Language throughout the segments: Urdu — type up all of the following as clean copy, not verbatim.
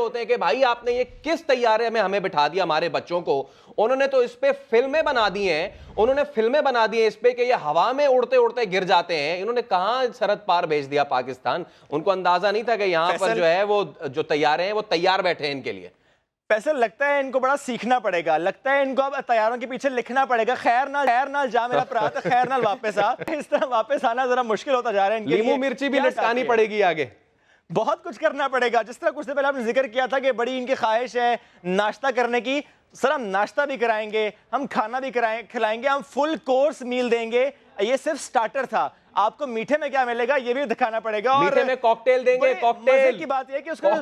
ہوتے ہیں کہ بھائی آپ نے یہ کس طیارے میں ہمیں بٹھا دیا ہمارے بچوں کو. انہوں نے تو اس پہ فلمیں بنا دی ہیں, انہوں نے فلمیں بنا دی ہیں اس پہ کہ یہ ہوا میں اڑتے اڑتے گر جاتے ہیں. انہوں نے کہاں سرحد پار بھیج دیا پاکستان. ان کو اندازہ نہیں تھا کہ یہاں پر جو ہے وہ جو طیارے ہیں وہ تیار بیٹھے ہیں ان کے لیے. فیصل لگتا ہے ان کو بڑا سیکھنا پڑے گا, لگتا ہے ان کو اب طیاروں کے پیچھے لکھنا پڑے گا خیر نال جا میرا پرا تو خیر نال واپس آ. اس طرح واپس آنا ذرا مشکل ہوتا جا رہا ہے ان کے لیے. لیمو مرچی بھی لٹکانی پڑے گی آگے, بہت کچھ کرنا پڑے گا. جس طرح کچھ دیر پہلے آپ نے ذکر کیا تھا کہ بڑی ان کی خواہش ہے ناشتہ کرنے کی. سر ہم ناشتہ بھی کرائیں گے, ہم کھانا بھی کھلائیں گے, ہم فل کورس میل دیں گے. یہ صرف سٹارٹر تھا, آپ کو میٹھے میں کیا ملے گا یہ بھی دکھانا پڑے گا. اور میٹھے میں کاکٹیل دیں گے. مزے کی بات یہ کہ اس کا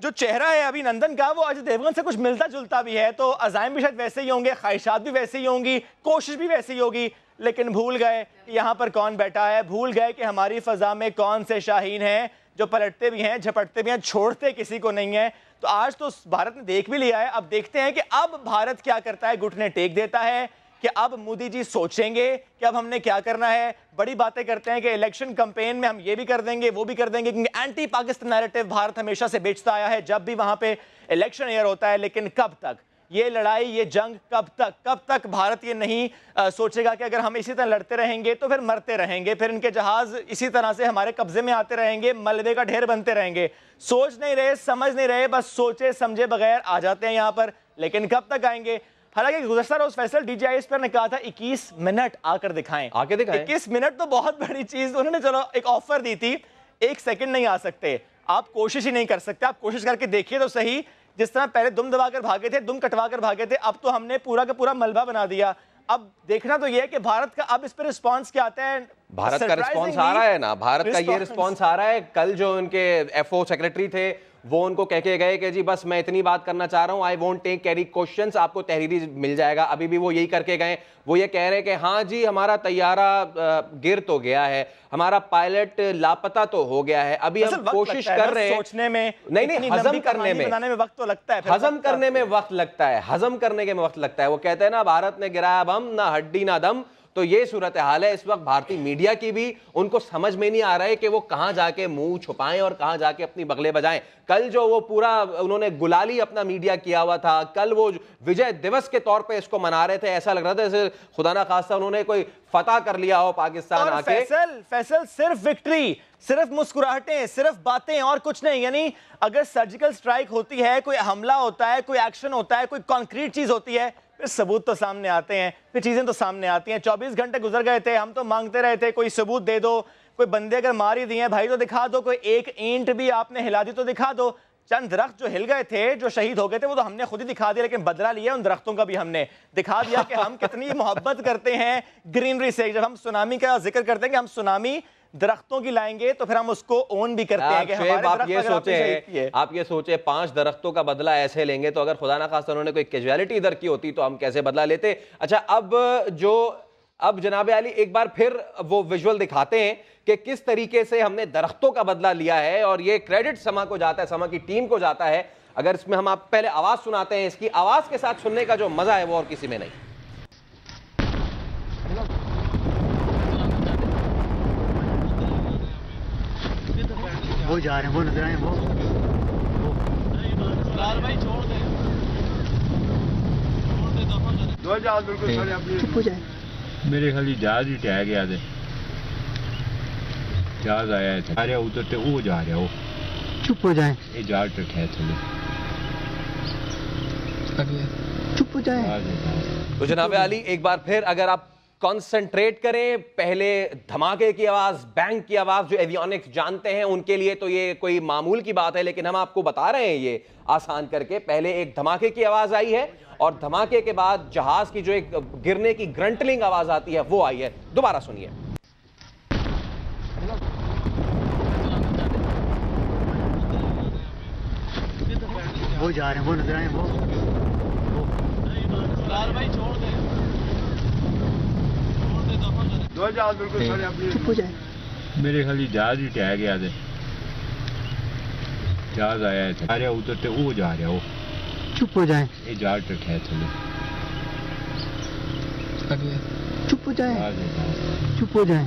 جو چہرہ ہے ابھی نندن کا وہ اجے دیوگن سے کچھ ملتا جلتا بھی ہے, تو عزائم بھی شاید ویسے ہی ہوں گے, خواہشات بھی ویسے ہی ہوں گی, کوشش بھی ویسے ہی ہوگی. لیکن بھول گئے کہ یہاں پر کون بیٹھا ہے, بھول گئے کہ ہماری فضا میں کون سے شاہین ہیں جو پلٹتے بھی ہیں, جھپٹتے بھی ہیں, چھوڑتے کسی کو نہیں ہیں. تو آج تو بھارت نے دیکھ بھی لیا ہے. اب دیکھتے ہیں کہ اب بھارت کیا کرتا ہے. گھٹنے ٹیک دیتا ہے کہ اب مودی جی سوچیں گے کہ اب ہم نے کیا کرنا ہے. بڑی باتیں کرتے ہیں کہ الیکشن کمپین میں ہم یہ بھی کر دیں گے وہ بھی کر دیں گے, کیونکہ اینٹی پاکستان نیریٹو بھارت ہمیشہ سے بیچتا آیا ہے جب بھی وہاں پہ الیکشن ایئر ہوتا ہے. لیکن کب تک یہ لڑائی, یہ جنگ کب تک بھارت یہ نہیں سوچے گا کہ اگر ہم اسی طرح لڑتے رہیں گے تو پھر مرتے رہیں گے, پھر ان کے جہاز اسی طرح سے ہمارے قبضے میں آتے رہیں گے, ملبے کا ڈھیر بنتے رہیں گے. سوچ نہیں رہے, سمجھ نہیں رہے, بس سوچے سمجھے بغیر آ جاتے ہیں یہاں پر. لیکن کب تک آئیں گے. حالانکہ گزشتہ روز Faisal D G I S PR نے کہا تھا 21 منٹ آ کر دکھائیں. 21 منٹ تو بہت بڑی چیز. انہوں نے چلو ایک آفر دی تھی, 1 سیکنڈ نہیں آ سکتے, آپ کوشش ہی نہیں کر سکتے, آپ کوشش کر کے دیکھیے تو صحیح. جس طرح پہلے دم دبا کر بھاگے تھے, دم کٹوا کر بھاگے تھے, اب تو ہم نے پورا کا پورا ملبہ بنا دیا. اب دیکھنا تو یہ ہے کہ بھارت کا اب اس پہ رسپانس کیا آتا ہے. بھارت کا رسپانس آ رہا ہے نا, بھارت کا یہ رسپانس آ رہا ہے. کل جو ان کے ایف او سیکرٹری تھے وہ ان کو کہہ کے گئے کہ جی بس میں اتنی بات کرنا چاہ رہا ہوں, I won't take carry questions, آپ کو تحریری مل جائے گا. ابھی بھی وہ یہی کر کے گئے. وہ یہ کہہ رہے کہ ہاں جی ہمارا طیارہ گر تو گیا ہے, ہمارا پائلٹ لاپتہ تو ہو گیا ہے, ابھی ہم کوشش کر رہے ہیں سوچنے میں, نہیں ہضم کرنے میں, بنانے میں وقت تو لگتا ہے, ہضم کرنے میں وقت لگتا ہے, ہضم کرنے کے میں وقت لگتا ہے. وہ کہتے ہیں نا بھارت نے گرایا بم نہ ہڈی نہ دم. تو یہ صورتحال ہے اس وقت بھارتی میڈیا کی بھی. ان کو سمجھ میں نہیں آ رہا ہے کہ وہ کہاں جا کے منہ چھپائیں اور کہاں جا کے اپنی بغلے بجائیں. کل جو وہ پورا انہوں نے گلالی اپنا میڈیا کیا ہوا تھا, کل وہ وجے دیوس کے طور پہ اس کو منا رہے تھے, ایسا لگ رہا تھا جیسے خدا نہ خواستہ انہوں نے کوئی فتح کر لیا ہو پاکستان آ کے. فیصل صرف وکٹری, صرف مسکراہٹیں, صرف باتیں اور کچھ نہیں. یعنی اگر سرجیکل سٹرائک ہوتی ہے, کوئی حملہ ہوتا ہے, کوئی ایکشن ہوتا ہے, کوئی کانکریٹ چیز ہوتی ہے, پھر ثبوت تو سامنے آتے ہیں, پھر چیزیں تو سامنے آتی ہیں. 24 گھنٹے گزر گئے تھے, ہم تو مانگتے رہے تھے کوئی ثبوت دے دو, کوئی بندے اگر مار ہی دیے ہیں بھائی تو دکھا دو, کوئی ایک اینٹ بھی آپ نے ہلا دی تو دکھا دو. چند درخت جو ہل گئے تھے, جو شہید ہو گئے تھے, وہ تو ہم نے خود ہی دکھا دیا, لیکن بدلہ لیا ان درختوں کا بھی ہم نے دکھا دیا کہ ہم کتنی محبت کرتے ہیں گرینری سے. جب ہم سونامی کا ذکر کرتے ہیں کہ ہم سونامی درختوں کی لائیں گے تو پھر ہم اس کو اون بھی کرتے ہیں کہ ہمارے آپ یہ سوچیں 5 درختوں کا بدلہ ایسے لیں گے تو اگر خدا نہ خواستہ انہوں نے کوئی کیجویلٹی ادھر کی ہوتی تو ہم کیسے بدلہ لیتے. اچھا اب جناب علی ایک بار پھر وہ ویژول دکھاتے ہیں کہ کس طریقے سے ہم نے درختوں کا بدلہ لیا ہے, اور یہ کریڈٹ سما کو جاتا ہے, سما کی ٹیم کو جاتا ہے. اگر اس میں ہم آپ پہلے آواز سناتے ہیں, اس کی آواز کے ساتھ سننے کا جو مزہ ہے وہ اور کسی میں نہیں. وہ جا رہے ہیں, وہ نظر آئے ہیں, وہ میرے خالی جہاز ہی ٹہ گیا تھے, جہاز آیا تھا, آ رہا ادھر تے وہ جا رہا, وہ چپ ہو جائیں, یہ جہاز ٹھہ تھلے چپ ہو جائیں. تو جناب علی ایک بار پھر اگر آپ کانسنٹریٹ کریں, پہلے دھماکے کی آواز, بینک کی آواز, جو ایویونکس جانتے ہیں ان کے لیے تو یہ کوئی معمول کی بات ہے, لیکن ہم آپ کو بتا رہے ہیں یہ آسان کر کے. پہلے ایک دھماکے کی آواز آئی ہے اور دھماکے کے بعد جہاز کی جو ایک گرنے کی گرنٹلنگ آواز آتی ہے وہ آئی ہے. دوبارہ سنیے. وہ جا رہے ہیں, وہ نظر آئے ہیں, میرے خالی جہاز ہی ٹہ گیا تھے, جہاز آیا تھا, آ رہا ادھر تے وہ جا رہا, وہ چپ ہو جائیں, یہ جہاز ٹھہ تھلے چپ ہو جائیں, چپ ہو جائیں.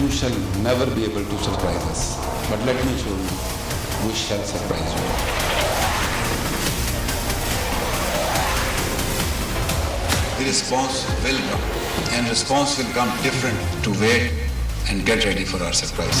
You shall never be able to surprise us, but let me show you, we shall surprise you. The response will come, and response will come different to wait and get ready for our surprise.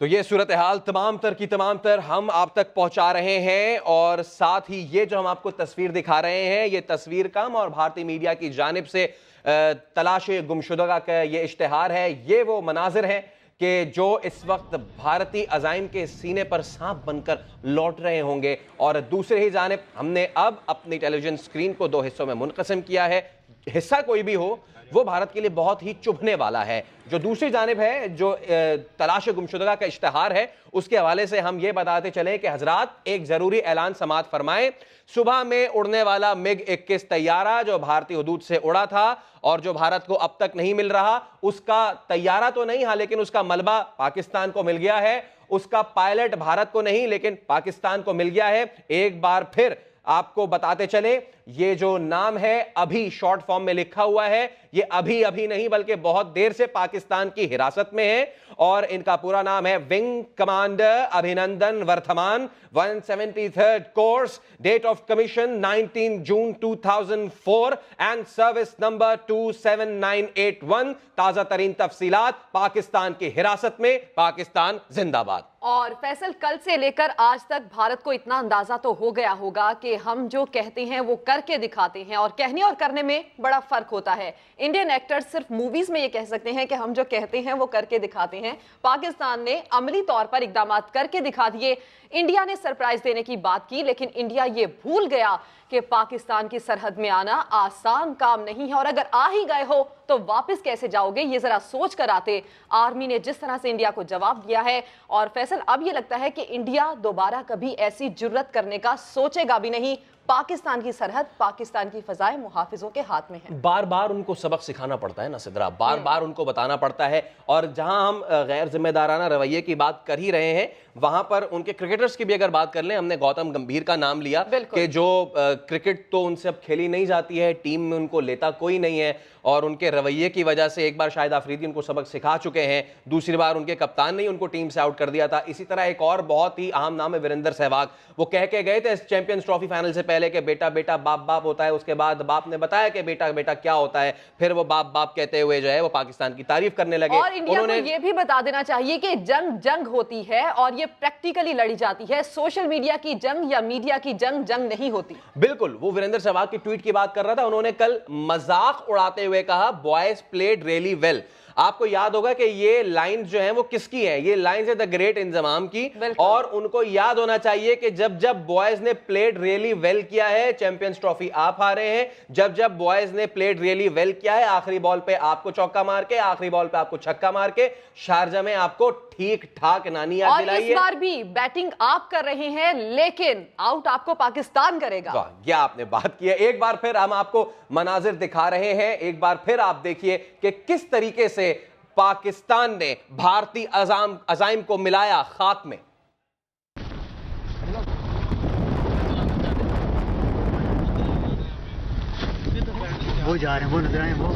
تو یہ صورتحال تمام تر کی تمام تر ہم آپ تک پہنچا رہے ہیں، اور ساتھ ہی یہ جو ہم آپ کو تصویر دکھا رہے ہیں، یہ تصویر کم اور بھارتی میڈیا کی جانب سے تلاش گمشدگا کا یہ اشتہار ہے۔ یہ وہ مناظر ہیں کہ جو اس وقت بھارتی عزائم کے سینے پر سانپ بن کر لوٹ رہے ہوں گے، اور دوسرے ہی جانب ہم نے اب اپنی ٹیلی ویژن اسکرین کو 2 حصوں میں منقسم کیا ہے۔ حصہ کوئی بھی ہو وہ بھارت کے لیے بہت ہی چبھنے والا ہے۔ جو دوسری جانب ہے، جو تلاش گمشدگا کا اشتہار ہے، اس کے حوالے سے ہم یہ بتاتے چلیں کہ حضرات ایک ضروری اعلان سماعت فرمائیں۔ صبح میں اڑنے والا MiG 21 طیارہ جو بھارتی حدود سے اڑا تھا اور جو بھارت کو اب تک نہیں مل رہا، اس کا طیارہ تو نہیں ہاں، لیکن اس کا ملبہ پاکستان کو مل گیا ہے۔ اس کا پائلٹ بھارت کو نہیں لیکن پاکستان کو مل گیا ہے۔ ایک بار پھر آپ کو بتاتے چلیں، یہ جو نام ہے ابھی شارٹ فارم میں لکھا ہوا ہے، یہ ابھی نہیں بلکہ بہت دیر سے پاکستان کی حراست میں ہے، اور ان کا پورا نام ہے wing commander Abhinandan Varthaman, 173rd course, date of commission 19 June 2004 and service number 27981۔ تازہ ترین تفصیلات، پاکستان کی حراست میں، پاکستان زندہ باد۔ اور فیصل، کل سے لے کر آج تک بھارت کو اتنا اندازہ تو ہو گیا ہوگا کہ ہم جو کہتے ہیں وہ کر کے دکھاتے ہیں، اور کہنے اور کرنے میں بڑا فرق ہوتا ہے۔ انڈین ایکٹرز صرف موویز میں یہ کہہ سکتے ہیں کہ ہم جو کہتے ہیں وہ کر کے دکھاتے ہیں۔ پاکستان نے عملی طور پر اقدامات کر کے دکھا دیے۔ انڈیا نے سرپرائز دینے کی بات کی، لیکن انڈیا یہ بھول گیا کہ پاکستان کی سرحد میں آنا آسان کام نہیں ہے، اور اگر آ ہی گئے ہو تو واپس کیسے جاؤ گے، یہ ذرا سوچ کر آتے۔ آرمی نے جس طرح سے انڈیا کو جواب دیا ہے، اور فیصل اب یہ لگتا ہے کہ انڈیا دوبارہ کبھی ایسی جرت کرنے کا سوچے گا بھی نہیں۔ پاکستان کی سرحد، پاکستان کی فضائیں محافظوں کے ہاتھ میں ہیں۔ بار بار ان کو سبق سکھانا پڑتا ہے نا صدرہ، بار بار ان کو بتانا پڑتا ہے، اور جہاں ہم غیر ذمہ دارانہ رویے کی بات کر ہی رہے ہیں، وہاں پر ان کے کرکٹرز کی بھی اگر بات کر لیں، ہم نے گوتم گمبھیر کا نام لیا کہ جو کرکٹ تو ان سے اب کھیلی نہیں جاتی ہے، ٹیم میں ان کو لیتا کوئی نہیں ہے، اور ان کے رویے کی وجہ سے ایک بار شاہد آفریدی ان کو سبق سکھا چکے ہیں، دوسری بار ان کے کپتان نے ان کو ٹیم سے آؤٹ کر دیا تھا۔ اسی طرح ایک اور بہت ہی اہم نام ہے وریندر سہواگ، وہ کہہ کے گئے تھے چیمپئنز ٹرافی فائنل سے پہلے کہ بیٹا بیٹا باپ باپ ہوتا ہے، اس کے بعد باپ نے بتایا کہ بیٹا بیٹا کیا ہوتا ہے، پھر وہ باپ باپ کہتے ہوئے جو ہے وہ پاکستان کی تعریف کرنے لگے۔ اور انڈیا کو یہ بھی بتا دینا چاہیے کہ جنگ ہوتی ہے، اور یہ پریکٹیکلی لڑی جاتی ہے۔ سوشل میڈیا کی جنگ یا میڈیا کی جنگ نہیں ہوتی۔ بالکل، وہ وریندر سہواگ کی ٹویٹ کی بات کر رہا تھا، انہوں نے کل مذاق اڑاتے ہوئے کہا بوائز پلیڈ ریئلی ویل۔ آپ کو یاد ہوگا کہ یہ لائنز جو ہیں وہ کس کی ہیں؟ یہ لائنز ہے دا گریٹ انضمام کی، اور ان کو یاد ہونا چاہیے کہ جب جب بوائز نے پلیڈ ریئلی ویل کیا ہے، چیمپئنز ٹرافی آپ ہارے ہیں۔ جب جب بوائز نے پلیڈ ریئلی ویل کیا ہے، آخری بال پہ آپ کو چوکا مار کے، آخری بال پہ آپ کو چھکا مار کے، شارجہ میں آپ کو ٹھیک ٹھاک نانی یاد دلائی ہے۔ اور اس بار بھی بیٹنگ آپ کر رہے ہیں، لیکن آؤٹ آپ کو پاکستان کرے گا۔ یہ آپ نے بات کی ہے۔ ایک بار پھر ہم آپ کو مناظر دکھا رہے ہیں، ایک بار پھر آپ دیکھیے کہ کس طریقے سے پاکستان نے بھارتی عزائم کو ملایا خاک میں۔ وہ جا رہے ہیں، وہ نظر آئے وہ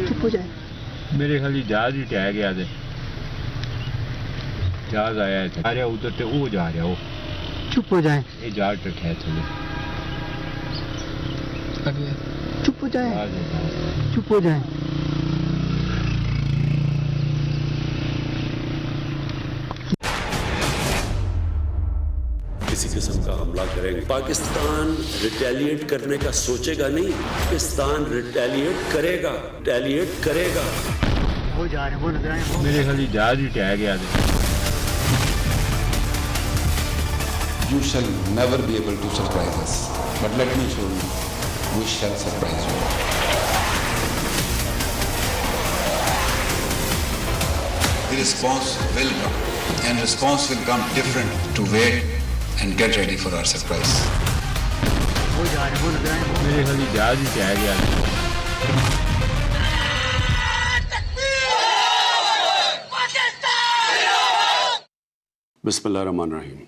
چپ ہو جائے۔ میرے خیال جہاز ہی ٹہ گیا تھے، جہاز آیا ہے آ رہا ادھر تے وہ جا رہا، وہ چپ ہو جائیں، یہ جہاز ٹھہ چلے، چپ ہو جائیں، جہاز ہے۔ چپ ہو جائیں۔ کسی قسم کا حملہ کریں گے، پاکستان ریٹیلیٹ کرنے کا سوچے گا نہیں، پاکستان ریٹیلیٹ کرے گا، ریٹیلیٹ کرے گا۔ وہ جا رہے ہیں، وہ نظر آئے وہ میرے خیال جہاز ہی ٹہ گیا تھے۔ You shall never be able to surprise us. But let me show you, we shall surprise you. The response will come, and response will come different to wait and get ready for our surprise. وہ جا رہے ہیں، وہ نظر آئے وہ میرے خیال جہاز ہی ٹہ گیا تھے۔ بسم اللہ الرحمن الرحیم۔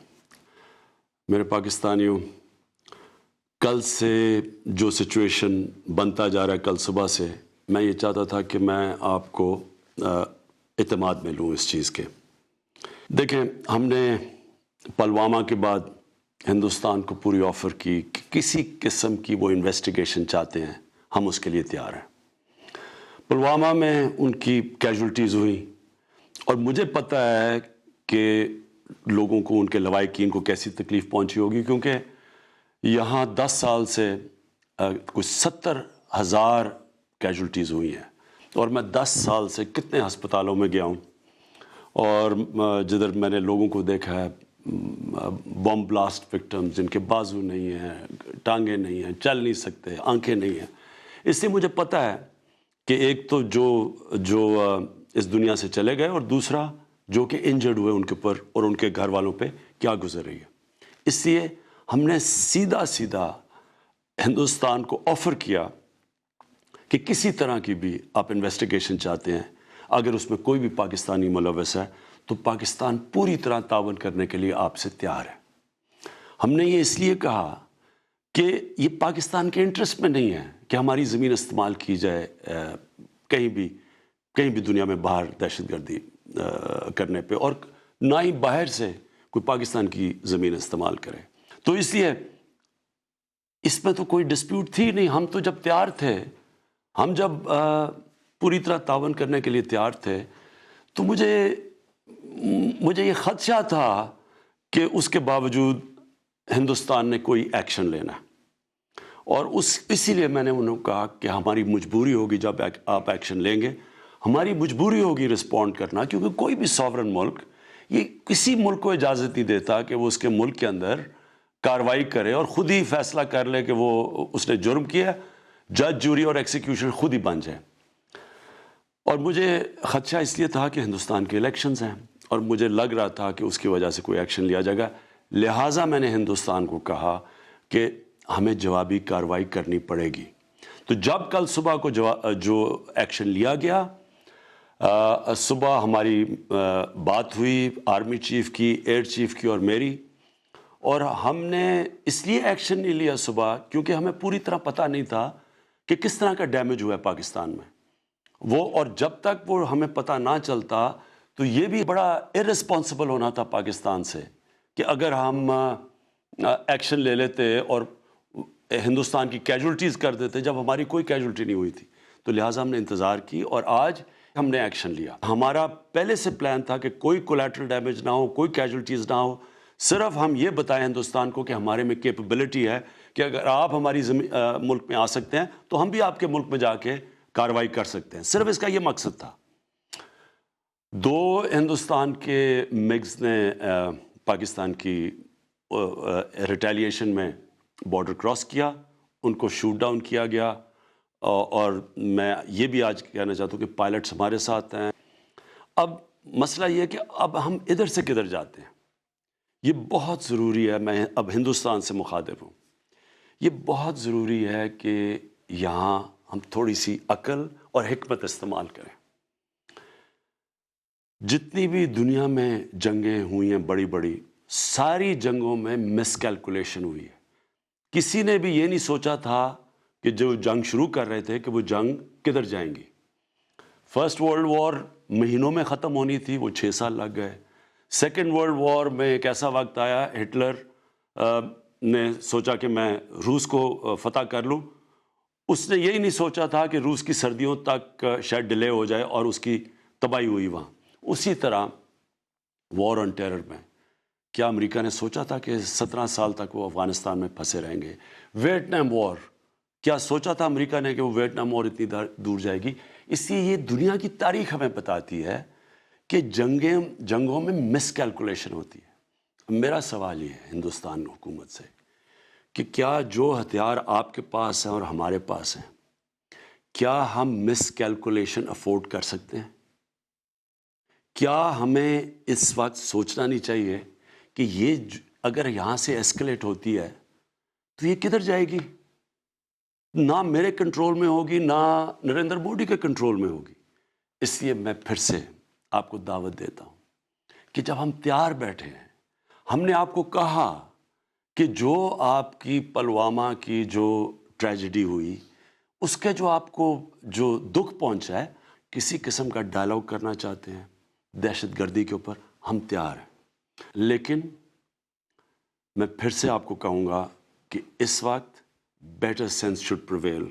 میرے پاکستانیوں، کل سے جو سچویشن بنتا جا رہا ہے، کل صبح سے میں یہ چاہتا تھا کہ میں آپ کو اعتماد میں لوں اس چیز کے۔ دیکھیں، ہم نے پلوامہ کے بعد ہندوستان کو پوری آفر کی کہ کسی قسم کی وہ انویسٹیگیشن چاہتے ہیں ہم اس کے لیے تیار ہیں. پلوامہ میں ان کی کیجولٹیز ہوئی اور مجھے پتہ ہے کہ لوگوں کو, ان کے لواحقین کو کیسی تکلیف پہنچی ہوگی, کیونکہ یہاں 10 سال سے کچھ 70,000 کیجولٹیز ہوئی ہیں, اور میں 10 سال سے کتنے ہسپتالوں میں گیا ہوں, اور جدھر میں نے لوگوں کو دیکھا ہے بم بلاسٹ وکٹم جن کے بازو نہیں ہیں, ٹانگیں نہیں ہیں, چل نہیں سکتے, آنکھیں نہیں ہیں. اس سے مجھے پتہ ہے کہ ایک تو جو اس دنیا سے چلے گئے, اور دوسرا جو کہ انجرڈ ہوئے ان کے اوپر اور ان کے گھر والوں پہ کیا گزر رہی ہے. اس لیے ہم نے سیدھا ہندوستان کو آفر کیا کہ کسی طرح کی بھی آپ انویسٹیگیشن چاہتے ہیں, اگر اس میں کوئی بھی پاکستانی ملوث ہے تو پاکستان پوری طرح تعاون کرنے کے لیے آپ سے تیار ہے. ہم نے یہ اس لیے کہا کہ یہ پاکستان کے انٹرسٹ میں نہیں ہے کہ ہماری زمین استعمال کی جائے کہیں بھی دنیا میں باہر دہشت گردی کرنے پہ, اور نہ ہی باہر سے کوئی پاکستان کی زمین استعمال کرے. تو اس لیے اس میں تو کوئی ڈسپیوٹ تھی نہیں. ہم تو جب تیار تھے, ہم جب پوری طرح تعاون کرنے کے لیے تیار تھے, تو مجھے یہ خدشہ تھا کہ اس کے باوجود ہندوستان نے کوئی ایکشن لینا ہے, اور اسی لیے میں نے انہوں کہا کہ ہماری مجبوری ہوگی جب آپ ایکشن لیں گے, ہماری مجبوری ہوگی رسپونڈ کرنا, کیونکہ کوئی بھی سوورن ملک یہ کسی ملک کو اجازت نہیں دیتا کہ وہ اس کے ملک کے اندر کارروائی کرے اور خود ہی فیصلہ کر لے کہ وہ اس نے جرم کیا, جج, جوری اور ایکسیکیوشن خود ہی بن جائے. اور مجھے خدشہ اس لیے تھا کہ ہندوستان کے الیکشنز ہیں, اور مجھے لگ رہا تھا کہ اس کی وجہ سے کوئی ایکشن لیا جائے گا. لہٰذا میں نے ہندوستان کو کہا کہ ہمیں جوابی کارروائی کرنی پڑے گی. تو جب کل صبح کو جو ایکشن لیا گیا, صبح ہماری بات ہوئی آرمی چیف کی, ایئر چیف کی اور میری, اور ہم نے اس لیے ایکشن نہیں لیا صبح کیونکہ ہمیں پوری طرح پتہ نہیں تھا کہ کس طرح کا ڈیمیج ہوا ہے پاکستان میں وہ, اور جب تک وہ ہمیں پتہ نہ چلتا تو یہ بھی بڑا ارسپانسبل ہونا تھا پاکستان سے کہ اگر ہم ایکشن لے لیتے اور ہندوستان کی کیجولٹیز کر دیتے جب ہماری کوئی کیجولٹی نہیں ہوئی تھی. تو لہٰذا ہم نے انتظار کی اور آج ہم نے ایکشن لیا. ہمارا پہلے سے پلان تھا کہ کوئی کولیٹرل ڈیمیج نہ ہو, کوئی کیجولٹیز نہ ہو, صرف ہم یہ بتائیں ہندوستان کو کہ ہمارے میں کیپیبلٹی ہے کہ اگر آپ ہماری ملک میں آ سکتے ہیں تو ہم بھی آپ کے ملک میں جا کے کارروائی کر سکتے ہیں. صرف اس کا یہ مقصد تھا. 2 ہندوستان کے مگز نے پاکستان کی ریٹیلیشن میں بارڈر کراس کیا, ان کو شوٹ ڈاؤن کیا گیا, اور میں یہ بھی آج کہنا چاہتا ہوں کہ پائلٹس ہمارے ساتھ ہیں. اب مسئلہ یہ ہے کہ اب ہم ادھر سے کدھر جاتے ہیں, یہ بہت ضروری ہے. میں اب ہندوستان سے مخاطب ہوں. یہ بہت ضروری ہے کہ یہاں ہم تھوڑی سی عقل اور حکمت استعمال کریں. جتنی بھی دنیا میں جنگیں ہوئی ہیں بڑی بڑی, ساری جنگوں میں مس کیلکولیشن ہوئی ہے. کسی نے بھی یہ نہیں سوچا تھا کہ جو جنگ شروع کر رہے تھے کہ وہ جنگ کدھر جائیں گی. فرسٹ ورلڈ وار مہینوں میں ختم ہونی تھی, وہ 6 سال لگ گئے. سیکنڈ ورلڈ وار میں ایک ایسا وقت آیا, ہٹلر نے سوچا کہ میں روس کو فتح کر لوں. اس نے یہی نہیں سوچا تھا کہ روس کی سردیوں تک شاید ڈیلے ہو جائے اور اس کی تباہی ہوئی وہاں. اسی طرح وار آن ٹیرر میں کیا امریکہ نے سوچا تھا کہ 17 سال تک وہ افغانستان میں پھنسے رہیں گے. ویٹنام وار, کیا سوچا تھا امریکہ نے کہ وہ ویٹنام وار اتنی دور جائے گی. اس لیے یہ دنیا کی تاریخ ہمیں بتاتی ہے کہ جنگوں میں مس کیلکولیشن ہوتی ہے. میرا سوال یہ ہے ہندوستان حکومت سے کہ کیا جو ہتھیار آپ کے پاس ہیں اور ہمارے پاس ہیں, کیا ہم مس کیلکولیشن افورڈ کر سکتے ہیں؟ کیا ہمیں اس وقت سوچنا نہیں چاہیے کہ یہ اگر یہاں سے ایسکلیٹ ہوتی ہے تو یہ کدھر جائے گی؟ نہ میرے کنٹرول میں ہوگی, نہ نریندر مودی کے کنٹرول میں ہوگی. اس لیے میں پھر سے آپ کو دعوت دیتا ہوں کہ جب ہم تیار بیٹھے ہیں, ہم نے آپ کو کہا کہ جو آپ کی پلوامہ کی جو ٹریجڈی ہوئی, اس کے جو آپ کو جو دکھ پہنچا ہے, کسی قسم کا ڈائلاگ کرنا چاہتے ہیں دہشت گردی کے اوپر, ہم تیار ہیں. لیکن میں پھر سے آپ کو کہوں گا کہ اس وقت بیٹر سینس شوڈ پریویل.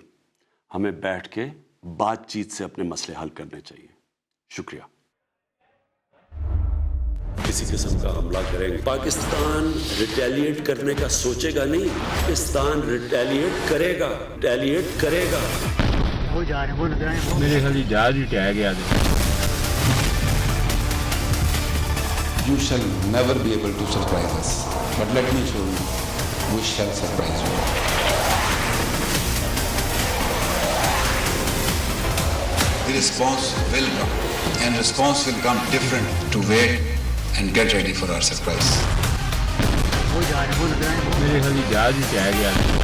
ہمیں بیٹھ کے بات چیت سے اپنے مسئلے حل کرنے چاہیے. شکریہ. کسی قسم کا حملہ کریں گے پاکستان ریٹیلیٹ کرنے کا سوچے گا نہیں, پاکستان ریٹیلیٹ کرے گا. وہ جا رہے ہیں, وہ نظر آئے ہیں. میرے خیال جہاز ہی ٹہ گیا تھا. You shall never be able to surprise us. But let me show you, we shall surprise you. The response will come. And response will come different to wait and get ready for our surprise. وہ جا رہے ہیں, وہ نظر آئے ہیں. میرے خیال جہاز ہی ٹہ گیا تھا.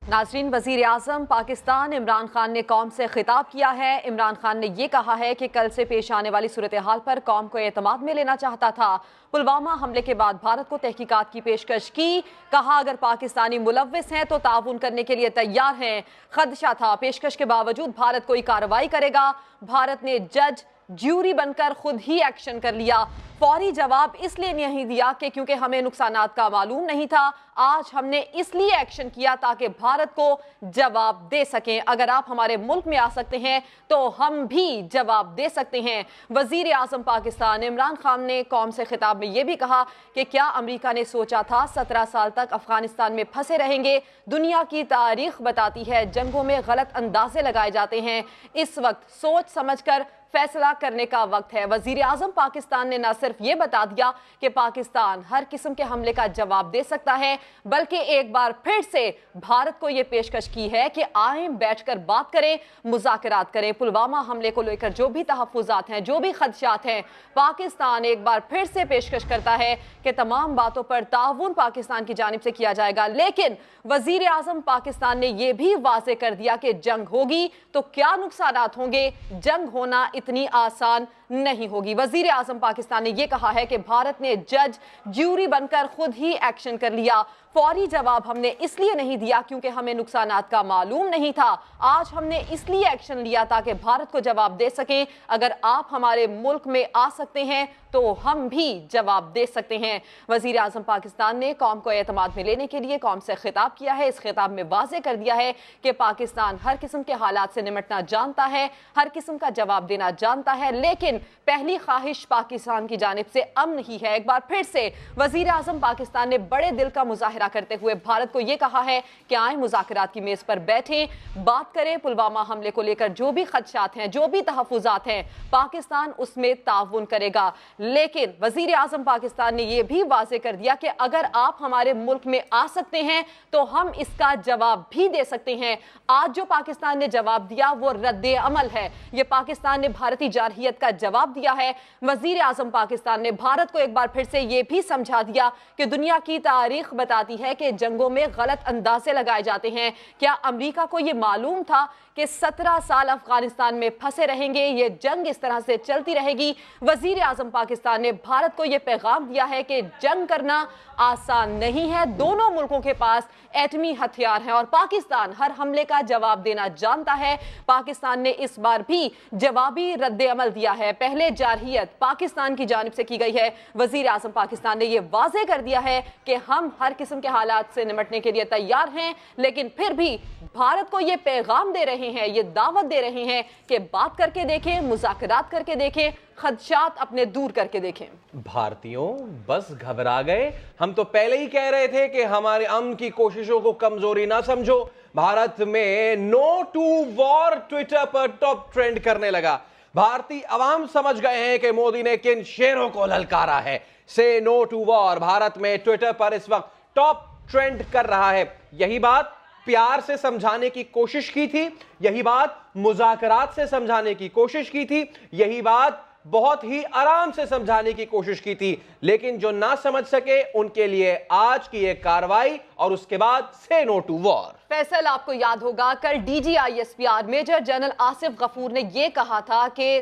ناظرین, وزیر اعظم پاکستان عمران خان نے قوم سے خطاب کیا ہے. عمران خان نے یہ کہا ہے کہ کل سے پیش آنے والی صورتحال پر قوم کو اعتماد میں لینا چاہتا تھا. پلوامہ حملے کے بعد بھارت کو تحقیقات کی پیشکش کی. کہا اگر پاکستانی ملوث ہیں تو تعاون کرنے کے لیے تیار ہیں. خدشہ تھا, پیشکش کے باوجود بھارت کوئی کارروائی کرے گا. بھارت نے جج جیوری بن کر خود ہی ایکشن کر لیا. فوری جواب اس لیے نہیں دیا کہ کیونکہ ہمیں نقصانات کا معلوم نہیں تھا. آج ہم نے اس لیے ایکشن کیا تاکہ بھارت کو جواب دے سکیں. اگر آپ ہمارے ملک میں آ سکتے ہیں تو ہم بھی جواب دے سکتے ہیں. وزیر اعظم پاکستان عمران خان نے قوم سے خطاب میں یہ بھی کہا کہ کیا امریکہ نے سوچا تھا 17 سال تک افغانستان میں پھنسے رہیں گے. دنیا کی تاریخ بتاتی ہے جنگوں میں غلط اندازے لگائے جاتے ہیں. اس وقت سوچ سمجھ کر فیصلہ کرنے کا وقت ہے. وزیر اعظم پاکستان نے نہ صرف یہ بتا دیا کہ پاکستان ہر قسم کے حملے کا جواب دے سکتا ہے, بلکہ ایک بار پھر سے بھارت کو یہ پیشکش کی ہے کہ آئیں بیٹھ کر بات کریں, مذاکرات کریں. پلوامہ حملے کو لے کر جو بھی تحفظات ہیں, جو بھی خدشات ہیں, پاکستان ایک بار پھر سے پیشکش کرتا ہے کہ تمام باتوں پر تعاون پاکستان کی جانب سے کیا جائے گا. لیکن وزیر اعظم پاکستان نے یہ بھی واضح کر دیا کہ جنگ ہوگی تو کیا نقصانات ہوں گے. جنگ ہونا اتنی آسان نہیں ہوگی. وزیر اعظم پاکستان نے یہ کہا ہے کہ بھارت نے جج جیوری بن کر خود ہی ایکشن کر لیا. فوری جواب ہم نے اس لیے نہیں دیا کیونکہ ہمیں نقصانات کا معلوم نہیں تھا. آج ہم نے اس لیے ایکشن لیا تاکہ بھارت کو جواب دے سکیں. اگر آپ ہمارے ملک میں آ سکتے ہیں تو ہم بھی جواب دے سکتے ہیں. وزیر اعظم پاکستان نے قوم کو اعتماد میں لینے کے لیے قوم سے خطاب کیا ہے. اس خطاب میں واضح کر دیا ہے کہ پاکستان ہر قسم کے حالات سے نمٹنا جانتا ہے, ہر قسم کا جواب دینا جانتا ہے, لیکن پہلی خواہش پاکستان کی جانب سے امن ہی ہے. ایک بار پھر سے وزیر اعظم پاکستان نے بڑے دل کا مظاہرہ کرتے ہوئے بھارت کو یہ کہا ہے کہ آئیں مذاکرات کی میز پر بیٹھیں, بات کریں. پلوامہ حملے کو لے کر جو بھی خدشات ہیں, جو بھی تحفظات ہیں, پاکستان اس میں تعاون کرے گا. لیکن وزیر اعظم پاکستان نے یہ بھی واضح کر دیا کہ اگر آپ ہمارے ملک میں آ سکتے ہیں تو ہم اس کا جواب بھی دے سکتے ہیں. آج جو پاکستان نے جواب دیا وہ رد عمل ہے. یہ پاکستان نے بھارتی جارحیت کا جواب دیا ہے. وزیر اعظم پاکستان نے بھارت کو ایک بار پھر سے یہ بھی سمجھا دیا کہ دنیا کی تاریخ بتاتی ہے کہ جنگوں میں غلط اندازے لگائے جاتے ہیں. کیا امریکہ کو یہ معلوم تھا کہ 17 سال افغانستان میں پھنسے رہیں گے, یہ جنگ اس طرح سے چلتی رہے گی. وزیر اعظم پاکستان نے بھارت کو یہ پیغام دیا ہے کہ جنگ کرنا آسان نہیں ہے. دونوں ملکوں کے پاس ایٹمی ہتھیار ہیں اور پاکستان ہر حملے کا جواب دینا جانتا ہے. پاکستان نے اس بار بھی جوابی رد عمل دیا ہے. پہلے جارحیت پاکستان کی جانب سے کی گئی ہے. وزیر اعظم پاکستان نے یہ واضح کر دیا ہے کہ ہم ہر قسم کے حالات سے نمٹنے کے لیے تیار ہیں, لیکن پھر بھی بھارت کو یہ پیغام دے رہے ہیں, یہ دعوت دے رہے ہیں کہ بات کر کے دیکھیں, مذاکرات کر کے دیکھیں, خدشات اپنے دور کر کے دیکھیں. بھارتیوں بس گھبرا گئے. ہم تو پہلے ہی کہہ رہے تھے کہ ہمارے امن کی کوششوں کو کمزوری نہ سمجھو. بھارت میں نو ٹو وار ٹویٹر پر ٹاپ ٹرینڈ کرنے لگا. بھارتی عوام سمجھ گئے ہیں کہ مودی نے کن شیروں کو للکارا ہے. سے نو ٹو وار بھارت میں ٹویٹر پر اس وقت ٹاپ ٹرینڈ کر رہا ہے. یہی بات پیار سے سمجھانے کی کوشش کی تھی, یہی بات مذاکرات سے سمجھانے کی کوشش کی تھی, یہی بات بہت ہی آرام سے سمجھانے کی کوشش کی تھی. لیکن جو نہ سمجھ سکے ان کے لیے آج کی ایک کارروائی اور اس کے بعد سے نو ٹو وار. فیصل, آپ کو یاد ہوگا کل D G I S P R major general Asif Ghafoor نے یہ کہا تھا کہ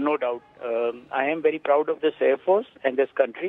No doubt. I am very proud of this Air Force and this country.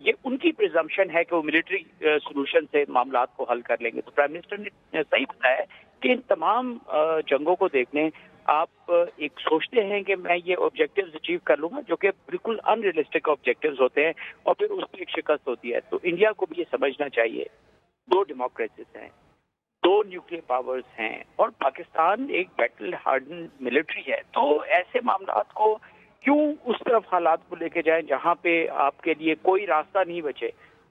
یہ ان کی پرزمپشن ہے کہ وہ ملٹری سولوشن سے معاملات کو حل کر لیں گے. تو پرائم منسٹر نے صحیح بتایا کہ ان تمام جنگوں کو دیکھ لیں. آپ ایک سوچتے ہیں کہ میں یہ آبجیکٹیوز اچیو کر لوں گا جو کہ بالکل ان ریئلسٹک آبجیکٹیوز ہوتے ہیں اور پھر اس کی ایک شکست ہوتی ہے. تو انڈیا کو بھی یہ سمجھنا چاہیے 2 ڈیموکریسیز ہیں, 2 نیوکلیئر پاورز ہیں اور پاکستان ایک بیٹل ہارڈن ملٹری ہے. تو ایسے معاملات کو کیوں اس طرف حالات کو لے کے جائیں جہاں پہ آپ کے لیے کوئی راستہ نہیں بچے,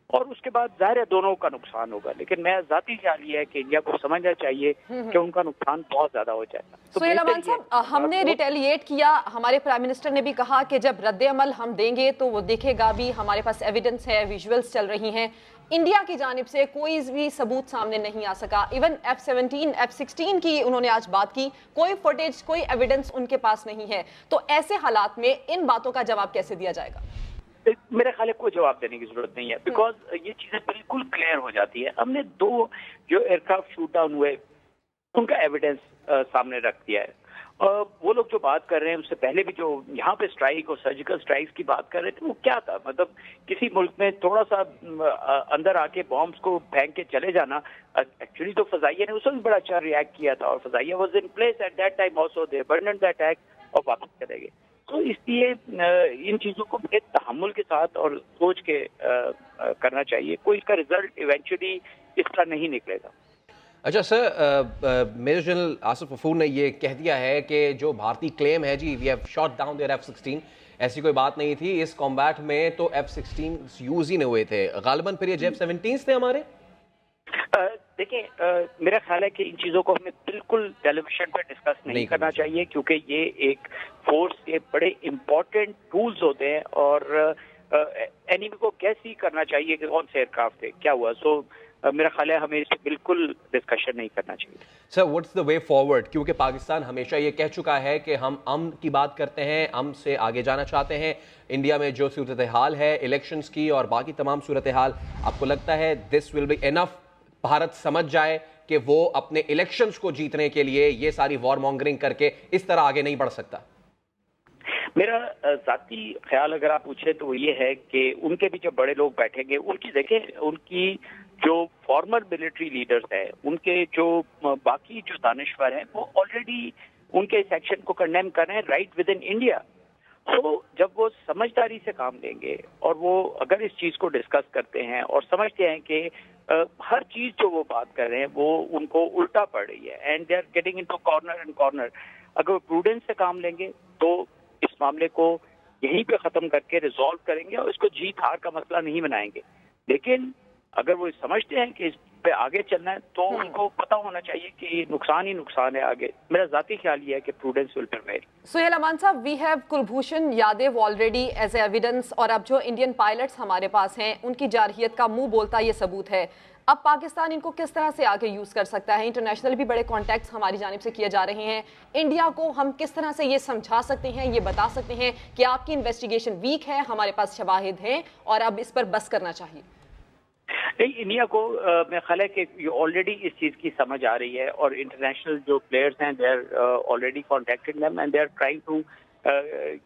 اور اس کے بعد ظاہر ہے دونوں کا نقصان ہوگا. لیکن میں ذاتی خیال یہ ہے کہ انڈیا کو سمجھنا چاہیے کہ ان کا نقصان بہت زیادہ ہو جائے گا. سہیل امان صاحب, ہم نے ریٹیلیٹ کیا, ہمارے پرائم منسٹر نے بھی کہا کہ جب رد عمل ہم دیں گے تو وہ دیکھے گا بھی, ہمارے پاس ایویڈنس ہے, ویژولز چل رہی ہیں. انڈیا کی جانب سے کوئی بھی ثبوت سامنے نہیں آ سکا. ایون F-17 F-16 کی انہوں نے آج بات کی, کوئی فوٹیج, کوئی ایویڈنس ان کے پاس نہیں ہے. تو ایسے حالات میں ان باتوں کا جواب کیسے دیا جائے گا؟ میرے خیال ہے کوئی جواب دینے کی ضرورت نہیں ہے, بیکاز یہ چیزیں بالکل کلیئر ہو جاتی ہے. ہم نے 2 جو ایئر کرافٹ شوٹ ڈاؤن ہوئے ان کا ایویڈنس سامنے رکھ دیا ہے. وہ لوگ جو بات کر رہے ہیں اس سے پہلے بھی جو یہاں پہ اسٹرائک اور سرجیکل اسٹرائکس کی بات کر رہے تھے, وہ کیا تھا؟ مطلب کسی ملک میں تھوڑا سا اندر آ کے بامبس کو پھینک کے چلے جانا. ایکچولی تو فضائیہ نے اس وقت بڑا اچھا ریئیکٹ کیا تھا اور فضائیہ was in place at that time also, they burned the attack اور واپس چلے گئے. تو اس لیے ان چیزوں کو بڑے تحمل کے ساتھ اور سوچ کے کرنا چاہیے. کوئی اس کا رزلٹ ایونچولی اس طرح نہیں نکلے گا. اچھا سر, میجر جنرل آصف غفور نے یہ کہہ دیا ہے کہ جو بھارتی کلیم ہے جی we have shot down their F-16, ایسی کوئی بات نہیں تھی. اس کمبیٹ میں تو F-16 یوز ہی نہیں ہوئے تھے, غالباً پھر یہ F-17 تھے ہمارے. دیکھیں, میرا خیال ہے کہ ان چیزوں کو ہمیں بالکل ٹیلی ویژن پر ڈسکس نہیں کرنا چاہیے, کیونکہ یہ ایک فورس کے بڑے امپورٹنٹ ٹولز ہوتے ہیں اور اینیمی کو کیسی کرنا چاہیے کہ کون سے ایئر کرافٹ تھے, کیا ہوا. سو میرا خیال ہے ہمیں اس پہ بالکل ڈسکشن نہیں کرنا چاہیے. سر واٹس دا وے فارورڈ, کیونکہ پاکستان ہمیشہ یہ کہہ چکا ہے کہ ہم امن کی بات کرتے ہیں, امن سے آگے جانا چاہتے ہیں. انڈیا میں جو صورتحال ہے الیکشنز کی اور باقی تمام صورتحال, آپ کو لگتا ہے دس ول بی انف, بھارت سمجھ جائے کہ وہ اپنے الیکشنز کو جیتنے کے لیے یہ ساری وار مونگرنگ کر کے اس طرح آگے نہیں بڑھ سکتا؟ میرا ذاتی خیال اگر آپ پوچھیں تو وہ یہ ہے کہ ان کے بھی جو بڑے لوگ بیٹھیں گے, ان کی دیکھیں, ان کی جو فارمر ملٹری لیڈرز ہیں, ان کے جو باقی جو دانشور ہیں, وہ آلریڈی ان کے اس ایکشن کو کنڈیم کر رہے ہیں رائٹ ود ان انڈیا. تو جب وہ سمجھداری سے کام لیں گے اور وہ اگر اس چیز کو ڈسکس کرتے ہیں اور سمجھتے ہیں کہ ہر چیز جو وہ بات کر رہے ہیں وہ ان کو الٹا پڑ رہی ہے and they are getting into corner and corner, اگر وہ پروڈنس سے کام لیں گے تو اس معاملے کو یہیں پہ ختم کر کے ریزالو کریں گے اور اس کو جیت ہار کا مسئلہ نہیں بنائیں گے. لیکن اگر وہ سمجھتے ہیں کہ اس پہ آگے چلنا ہے تو ان کو پتہ ہونا چاہیے کہ نقصان ہی نقصان ہے آگے. میرا ذاتی خیال یہ ہے کہ پروڈنس ول پریویل. سہیل امان صاحب, we have Kulbhushan Yadav already as a evidence, اور اب جو انڈین پائلٹس ہمارے پاس ہیں ان کی جارحیت کا منہ بولتا یہ ثبوت ہے. اب پاکستان ان کو کس طرح سے آگے یوز کر سکتا ہے؟ انٹرنیشنل بھی بڑے کانٹیکٹس ہماری جانب سے کیے جا رہے ہیں. انڈیا کو ہم کس طرح سے یہ سمجھا سکتے ہیں, یہ بتا سکتے ہیں کہ آپ کی انویسٹیگیشن ویک ہے, ہمارے پاس شواہد ہیں اور اب اس پر بس کرنا چاہیے؟ نہیں, انڈیا کو میرا خیال ہے کہ آلریڈی اس چیز کی سمجھ آ رہی ہے اور انٹرنیشنل جو پلیئرز ہیں they are already contacting them and they are trying to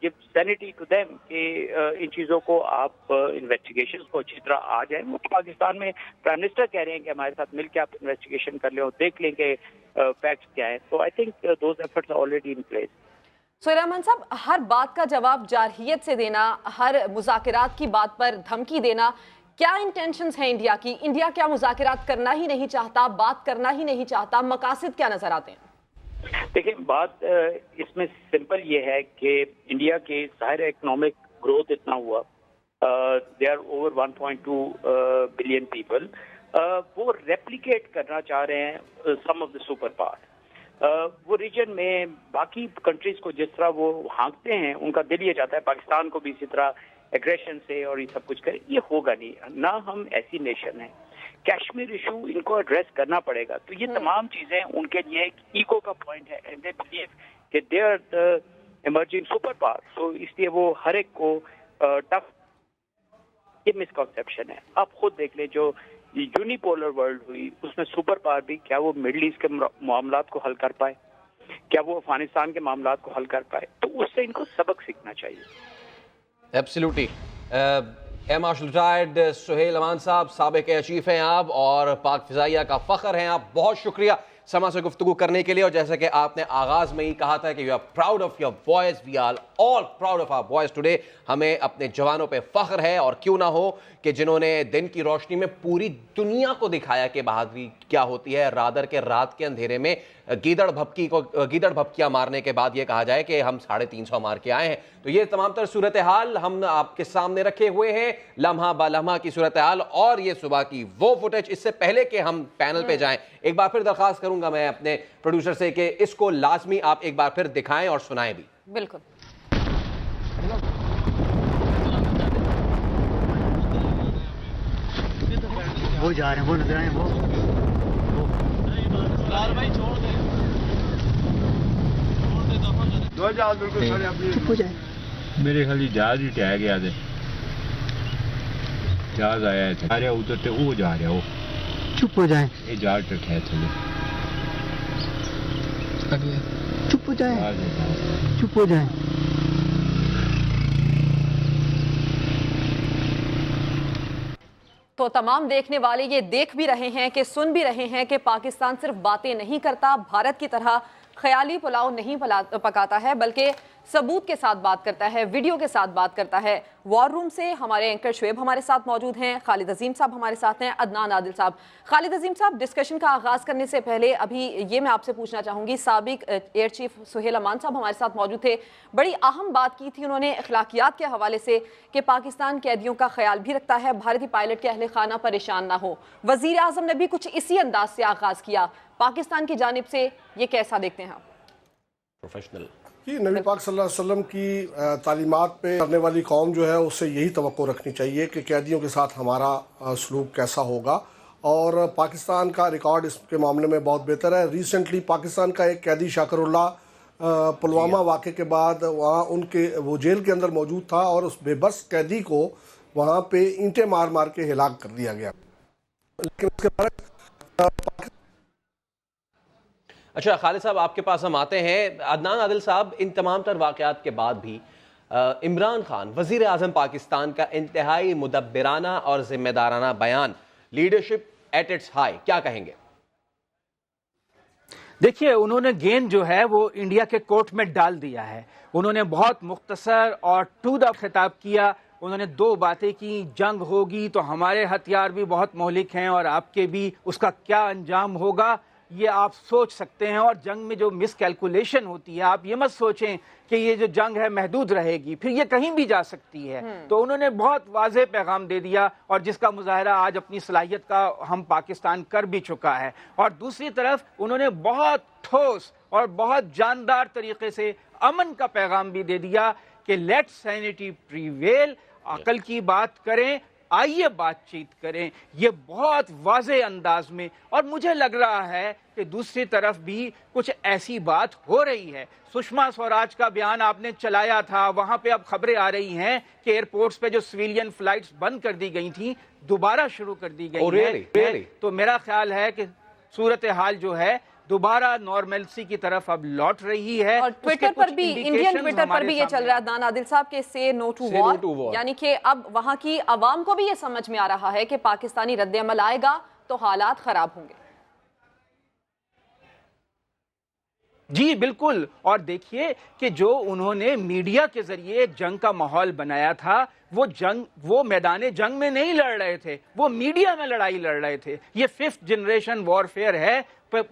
give sanity to them کہ ان چیزوں کو آپ انویسٹیگیشنز کو اچھی طرح آ جائیں. پاکستان میں پرائم منسٹر کہہ رہے ہیں کہ ہمارے ساتھ مل کے آپ انویسٹیگیشن کر لیں اور دیکھ لیں کہ فیکٹس کیا ہیں. تو I think those efforts are already in place. Sohail Aman صاحب, ہر بات کا جواب جارحیت سے دینا, ہر مذاکرات کی بات پر دھمکی دینا, کیا انٹینشنز ہیں انڈیا کی؟ انڈیا کیا مذاکرات کرنا ہی نہیں چاہتا, بات کرنا ہی نہیں چاہتا؟ مقاصد کیا نظر آتے ہیں؟ دیکھیں, بات اس میں سمپل یہ ہے کہ انڈیا کے ظاہر اکنامک گروتھ اتنا ہوا, they are over 1.2 billion people, وہ ریپلیکیٹ کرنا چاہ رہے ہیں some of the super power. وہ ریجن میں باقی کنٹریز کو جس طرح وہ ہانکتے ہیں, ان کا دل یہ چاہتا ہے پاکستان کو بھی اسی طرح ایگریشن سے اور یہ سب کچھ کرے. یہ ہوگا نہیں, نہ ہم ایسی نیشن ہیں. کشمیر ایشو ان کو ایڈریس کرنا پڑے گا. تو یہ تمام چیزیں ان کے لیے ایک ایگو کا پوائنٹ ہے اینڈ دے بلیو کہ they are the emerging superpower. سو اس لیے وہ ہر ایک کو ٹف, یہ مسکنسیپشن ہے. آپ خود دیکھ لیں جو یونیپولر ورلڈ ہوئی اس میں سپر پاور بھی, کیا وہ مڈل ایسٹ کے معاملات کو حل کر پائے؟ کیا وہ افغانستان کے معاملات کو حل کر پائے؟ تو اس سے ان کو سبق سیکھنا چاہیے. Absolutely. Air marshal retired Sohail Aman صاحب، سابق ایئر چیف ہیں آپ اور پاک فضائیہ کا فخر ہیں آپ. بہت شکریہ سما سے گفتگو کرنے کے لیے. اور جیسا کہ آپ نے آغاز میں ہی کہا تھا کہ you are proud of your boys, we are all proud of our boys today. ہمیں اپنے جوانوں پہ فخر ہے، اور کیوں نہ ہو کہ جنہوں نے دن کی روشنی میں پوری دنیا کو دکھایا کہ بہادری کیا ہوتی ہے. رادر کے رات کے اندھیرے میں گیدڑ بھپکیاں مارنے کے بعد یہ کہا جائے کہ ہم 350 مار کے آئے ہیں. تو یہ تمام تر صورتحال ہم آپ کے سامنے رکھے ہوئے ہیں، لمحہ با لمحہ کی صورتحال، اور یہ صبح کی وہ فوٹیج. اس سے پہلے کہ ہم پینل پہ جائیں، ایک بار پھر درخواست کروں گا میں اپنے پروڈیوسر سے کہ اس کو لازمی آپ ایک بار پھر دکھائیں اور سنائیں بھی. بالکل. وہ جا رہے ہیں، وہ نظر آئے وہ. چپ ہو جائے. میرے خیال جہاز ہی ٹہ گیا تھے، جہاز آیا تھا آ رہا ادھر تے وہ جا رہا وہ. چپ ہو جائیں. یہ جہاز ٹھہ تھلے. چپ ہو جائیں. چپ ہو جائیں. تو تمام دیکھنے والے یہ دیکھ بھی رہے ہیں کہ سن بھی رہے ہیں کہ پاکستان صرف باتیں نہیں کرتا، بھارت کی طرح خیالی پلاؤ نہیں پکاتا ہے، بلکہ ثبوت کے ساتھ بات کرتا ہے، ویڈیو کے ساتھ بات کرتا ہے. وار روم سے ہمارے اینکر شعیب ہمارے ساتھ موجود ہیں، خالد عظیم صاحب ہمارے ساتھ ہیں، عدنان عادل صاحب. خالد عظیم صاحب، ڈسکشن کا آغاز کرنے سے پہلے ابھی یہ میں آپ سے پوچھنا چاہوں گی، سابق ایئر چیف سہیل امان صاحب ہمارے ساتھ موجود تھے، بڑی اہم بات کی تھی انہوں نے اخلاقیات کے حوالے سے کہ پاکستان قیدیوں کا خیال بھی رکھتا ہے، بھارتی پائلٹ کے اہل خانہ پریشان نہ ہو. وزیر اعظم نے بھی کچھ اسی انداز سے آغاز کیا، پاکستان کی جانب سے یہ کیسا دیکھتے ہیں آپ؟ پروفیشنل جی، نبی پاک صلی اللہ علیہ وسلم کی تعلیمات پہ کرنے والی قوم جو ہے اس سے یہی توقع رکھنی چاہیے کہ قیدیوں کے ساتھ ہمارا سلوک کیسا ہوگا، اور پاکستان کا ریکارڈ اس کے معاملے میں بہت بہتر ہے. ریسنٹلی پاکستان کا ایک قیدی شاکر اللہ پلوامہ واقعے کے بعد وہاں وہ جیل کے اندر موجود تھا، اور اس بے بس قیدی کو وہاں پہ اینٹیں مار مار کے ہلاک کر دیا گیا. لیکن اس کے بعد اچھا خالد صاحب، آپ کے پاس ہم آتے ہیں. عدنان عادل صاحب، ان تمام تر واقعات کے بعد بھی عمران خان وزیر اعظم پاکستان کا انتہائی مدبرانہ اور ذمہ دارانہ بیان، لیڈرشپ ایٹ اٹس ہائی، کیا کہیں گے؟ دیکھیے، انہوں نے گیند جو ہے وہ انڈیا کے کورٹ میں ڈال دیا ہے. انہوں نے بہت مختصر اور ٹو دا خطاب کیا. انہوں نے 2 باتیں کی، جنگ ہوگی تو ہمارے ہتھیار بھی بہت مہلک ہیں اور آپ کے بھی، اس کا کیا انجام ہوگا یہ آپ سوچ سکتے ہیں. اور جنگ میں جو مس کیلکولیشن ہوتی ہے، آپ یہ مت سوچیں کہ یہ جو جنگ ہے محدود رہے گی، پھر یہ کہیں بھی جا سکتی ہے. تو انہوں نے بہت واضح پیغام دے دیا، اور جس کا مظاہرہ آج اپنی صلاحیت کا ہم پاکستان کر بھی چکا ہے. اور دوسری طرف انہوں نے بہت ٹھوس اور بہت جاندار طریقے سے امن کا پیغام بھی دے دیا کہ لیٹ سینٹی پریویل، عقل کی بات کریں، آئیے بات چیت کریں، یہ بہت واضح انداز میں. اور مجھے لگ رہا ہے کہ دوسری طرف بھی کچھ ایسی بات ہو رہی ہے. سشما سوراج کا بیان آپ نے چلایا تھا، وہاں پہ اب خبریں آ رہی ہیں کہ ایئرپورٹس پہ جو سویلین فلائٹس بند کر دی گئی تھیں دوبارہ شروع کر دی گئی ہیں. تو میرا خیال ہے کہ صورتحال جو ہے دوبارہ نارملسی کی طرف اب لوٹ رہی ہے. اور ٹویٹر پر بھی، انڈین ٹویٹر پر بھی یہ چل رہا ہے عدنان عادل صاحب کہ سے نو ٹو وار، یعنی کہ اب وہاں کی عوام کو بھی یہ سمجھ میں آ رہا ہے کہ پاکستانی رد عمل آئے گا تو حالات خراب ہوں گے. جی بالکل. اور دیکھیے کہ جو انہوں نے میڈیا کے ذریعے جنگ کا ماحول بنایا تھا، وہ میدان جنگ میں نہیں لڑ رہے تھے، وہ میڈیا میں لڑائی لڑ رہے تھے. یہ 5th جنریشن وارفیئر ہے،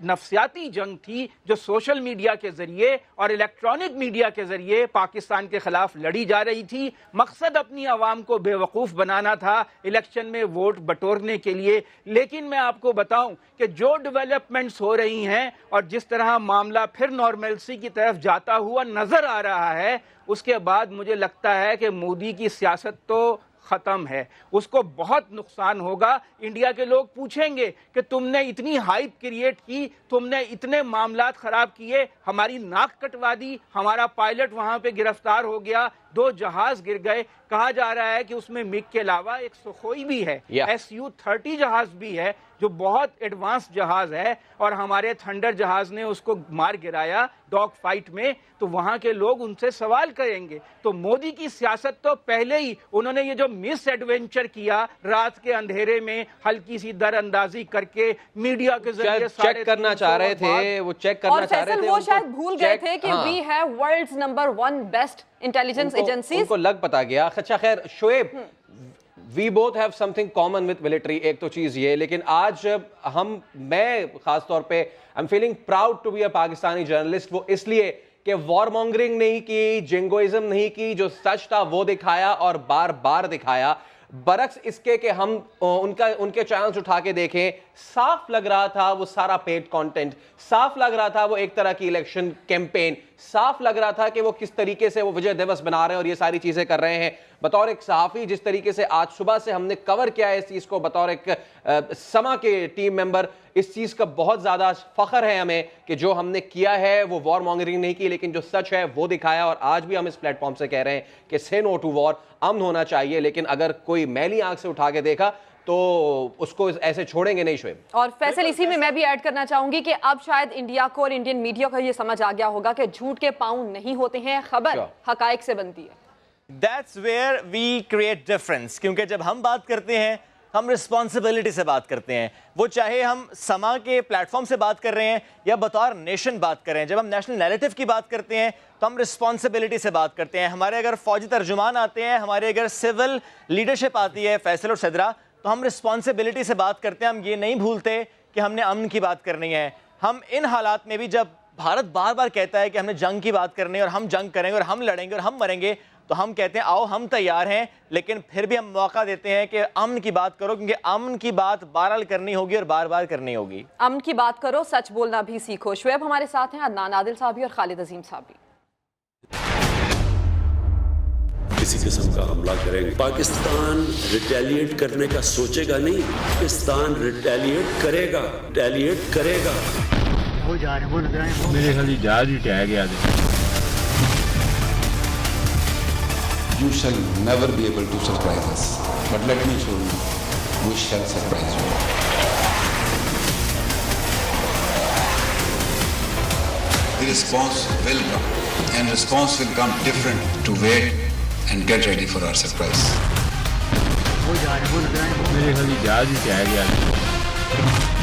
نفسیاتی جنگ تھی جو سوشل میڈیا کے ذریعے اور الیکٹرانک میڈیا کے ذریعے پاکستان کے خلاف لڑی جا رہی تھی. مقصد اپنی عوام کو بے وقوف بنانا تھا الیکشن میں ووٹ بٹورنے کے لیے. لیکن میں آپ کو بتاؤں کہ جو ڈیولپمنٹس ہو رہی ہیں اور جس طرح معاملہ پھر نارملسی کی طرف جاتا ہوا نظر آ رہا ہے، اس کے بعد مجھے لگتا ہے کہ مودی کی سیاست تو ختم ہے، اس کو بہت نقصان ہوگا. انڈیا کے لوگ پوچھیں گے کہ تم نے اتنی ہائپ کریٹ کی، تم نے اتنے معاملات خراب کیے، ہماری ناک کٹوا دی، ہمارا پائلٹ وہاں پہ گرفتار ہو گیا، 2 جہاز گر گئے. کہا جا رہا ہے کہ اس میں مگ کے علاوہ ایک سخوئی بھی ہے، SU-30 جہاز بھی ہے. جو بہت ایڈوانس جہاز ہے اور ہمارے تھنڈر جہاز نے اس کو مار گرایا ڈاگ فائٹ میں, تو وہاں کے لوگ ان سے سوال کریں گے. تو مودی کی سیاست تو پہلے ہی انہوں نے یہ جو مس ایڈونچر کیا رات کے اندھیرے میں ہلکی سی در اندازی کر کے میڈیا کے ذریعے چیک کرنا چاہ رہے تھے, وہ چیک کرنا چاہ رہے تھے, وہ شاید بھول گئے تھے کہ we have world's number 1 best intelligence agencies, ان کو لگ پتا گیا. اچھا خیر Shoaib, we both have something common with military, ایک تو چیز یہ, لیکن آج میں خاص طور پہ I'm feeling proud to be a Pakistani journalist, وہ اس لیے کہ وار مونگرنگ نہیں کی, جنگوئزم نہیں کی, جو سچ تھا وہ دکھایا اور بار بار دکھایا. برعکس اس کے ہم ان کے چینلز اٹھا کے دیکھیں, صاف لگ رہا تھا وہ سارا پیڈ کانٹینٹ, صاف لگ رہا تھا وہ ایک طرح کی الیکشن کیمپین, صاف لگ رہا تھا کہ وہ کس طریقے سے وہ وجے دیوس بنا رہے ہیں اور یہ ساری چیزیں کر رہے ہیں. بطور ایک صحافی جس طریقے سے آج صبح سے ہم نے کور کیا ہے اس چیز کو, بطور ایک سما کے ٹیم ممبر, اس چیز کا بہت زیادہ فخر ہے ہمیں کہ جو ہم نے کیا ہے وہ وار مونگرنگ نہیں کی, لیکن جو سچ ہے وہ دکھایا. اور آج بھی ہم اس پلیٹ فارم سے کہہ رہے ہیں کہ say no to war, امن ہونا چاہیے, لیکن اگر کوئی میلی آنکھ سے اٹھا کے دیکھا تو اس کو ایسے چھوڑیں گے نہیں. شعیب اور فیصل, اسی میں بھی ایڈ کرنا چاہوں گی کہ اب شاید انڈیا کو اور انڈین میڈیا کو یہ سمجھ آ گیا ہوگا کہ جھوٹ کے پاؤں نہیں ہوتے ہیں, خبر حقائق سے بنتی ہے. That's where we create difference, کیونکہ جب ہم بات کرتے ہیں ہم رسپانسبلٹی سے بات کرتے ہیں, وہ چاہے ہم سما کے پلیٹ فارم سے بات کر رہے ہیں یا بطور نیشن بات کر رہے ہیں. جب ہم نیشنل نیریٹو کی بات کرتے ہیں تو ہم رسپانسبلٹی سے بات کرتے ہیں. ہمارے اگر فوجی ترجمان آتے ہیں, ہمارے اگر سول لیڈرشپ آتی ہے, فیصل اور صدرہ, تو ہم رسپانسبلٹی سے بات کرتے ہیں. ہم یہ نہیں بھولتے کہ ہم نے امن کی بات کرنی ہے. ہم ان حالات میں بھی جب بھارت بار بار کہتا ہے کہ ہم نے جنگ کی بات کرنی ہے اور ہم جنگ کریں گے اور ہم لڑیں گے اور ہم مریں گے, تو ہم کہتے ہیں آؤ ہم تیار ہیں, لیکن پھر بھی ہم موقع دیتے ہیں کہ امن کی بات کرو, کیونکہ امن کی بات بہرحال کرنی ہوگی اور بار بار کرنی ہوگی. امن کی بات کرو, سچ بولنا بھی سیکھو. شعیب ہمارے ساتھ ہیں, عدنان عادل صاحب بھی اور خالد عظیم صاحب بھی. کسی قسم کا حملہ کریں گے, پاکستان ریٹیلیٹ کرنے کا سوچے گا نہیں, پاکستان ریٹیلیٹ کرے گا, ریٹیلیٹ کرے گا. وہ جا رہے ہیں, وہ نظر آئے ہیں. میرے خیال جہاز ہی ٹہ گیا تھا. You shall never be able to surprise us. But let me show you, we shall surprise you. The response will come, and response will come different to wait and get ready for our surprise. وہ جا رہے ہیں, وہ نظر آئے ہیں. میرے خیال جہاز ہی ٹہ گیا تھا.